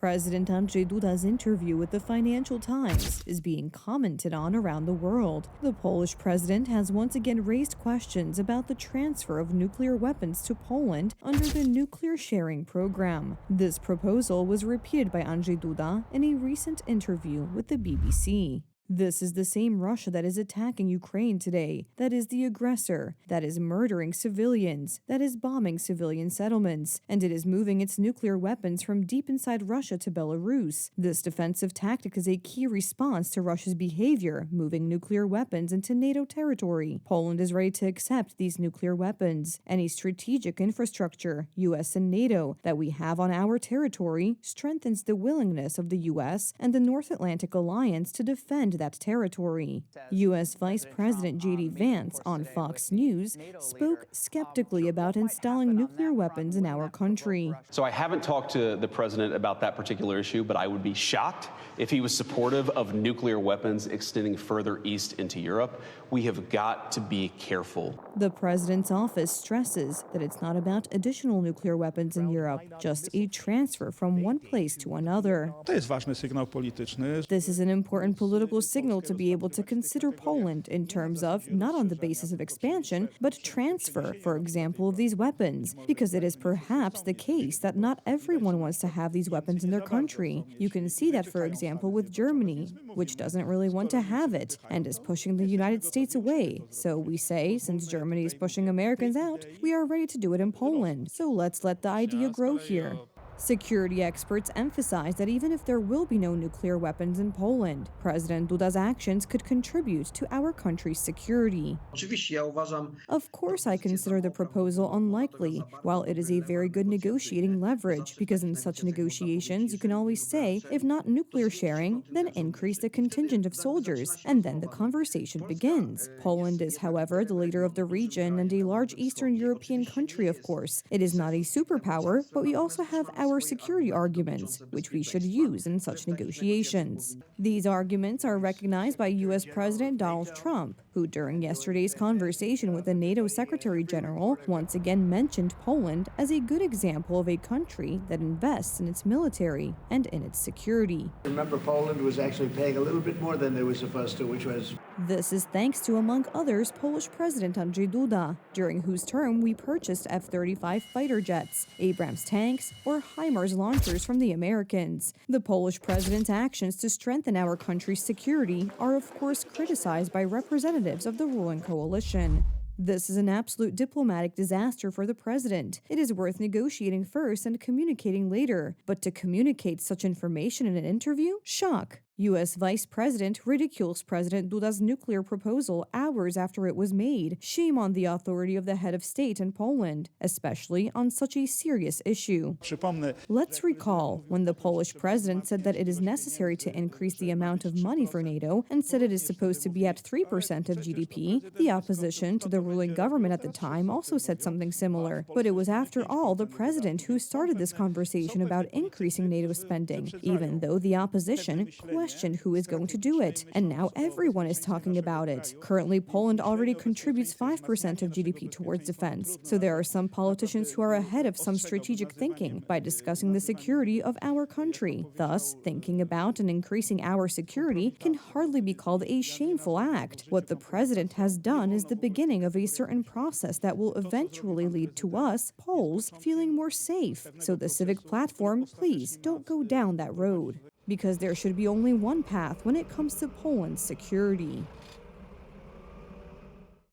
President Andrzej Duda's interview with the Financial Times is being commented on around the world. The Polish president has once again raised questions about the transfer of nuclear weapons to Poland under the nuclear sharing program. This proposal was repeated by Andrzej Duda in a recent interview with the BBC. This is the same Russia that is attacking Ukraine today, that is the aggressor, that is murdering civilians, that is bombing civilian settlements, and it is moving its nuclear weapons from deep inside Russia to Belarus. This defensive tactic is a key response to Russia's behavior, moving nuclear weapons into NATO territory. Poland is ready to accept these nuclear weapons. Any strategic infrastructure, US and NATO, that we have on our territory strengthens the willingness of the US and the North Atlantic Alliance to defend that territory. U.S. Vice President J.D. Vance on Fox News spoke skeptically about installing nuclear weapons in our country. So I haven't talked to the president about that particular issue, but I would be shocked if he was supportive of nuclear weapons extending further east into Europe. We have got to be careful. The president's office stresses that it's not about additional nuclear weapons in Europe, just a transfer from one place to another. This is an important political signal to be able to consider Poland in terms of not on the basis of expansion, but transfer, for example, of these weapons, because it is perhaps the case that not everyone wants to have these weapons in their country. You can see that, for example, with Germany, which doesn't really want to have it and is pushing the United States away. So we say, since Germany is pushing Americans out, we are ready to do it in Poland. So let's let the idea grow here. Security experts emphasize that even if there will be no nuclear weapons in Poland, President Duda's actions could contribute to our country's security. Of course, I consider the proposal unlikely, while it is a very good negotiating leverage, because in such negotiations you can always say, if not nuclear sharing, then increase the contingent of soldiers, and then the conversation begins. Poland is, however, the leader of the region and a large Eastern European country, of course. It is not a superpower, but we also have our security arguments, which we should use in such negotiations. These arguments are recognized by U.S. President Donald Trump, who during yesterday's conversation with the NATO Secretary General once again mentioned Poland as a good example of a country that invests in its military and in its security. Remember, Poland was actually paying a little bit more than they were supposed to, which was... This is thanks to, among others, Polish President Andrzej Duda, during whose term we purchased F-35 fighter jets, Abrams tanks, or HIMARS launchers from the Americans. The Polish president's actions to strengthen our country's security are of course criticized by representatives of the ruling coalition. This is an absolute diplomatic disaster for the president. It is worth negotiating first and communicating later. But to communicate such information in an interview? Shock. U.S. Vice President ridicules President Duda's nuclear proposal hours after it was made. Shame on the authority of the head of state in Poland, especially on such a serious issue. Let's recall when the Polish president said that it is necessary to increase the amount of money for NATO and said it is supposed to be at 3% of GDP. The opposition to the ruling government at the time also said something similar. But it was after all the president who started this conversation about increasing NATO spending, even though the opposition questioned who is going to do it, and now everyone is talking about it. Currently, Poland already contributes 5% of GDP towards defense, so there are some politicians who are ahead of some strategic thinking by discussing the security of our country. Thus, thinking about and increasing our security can hardly be called a shameful act. What the president has done is the beginning of a certain process that will eventually lead to us, Poles, feeling more safe. So the civic platform, please don't go down that road, because there should be only one path when it comes to Poland's security.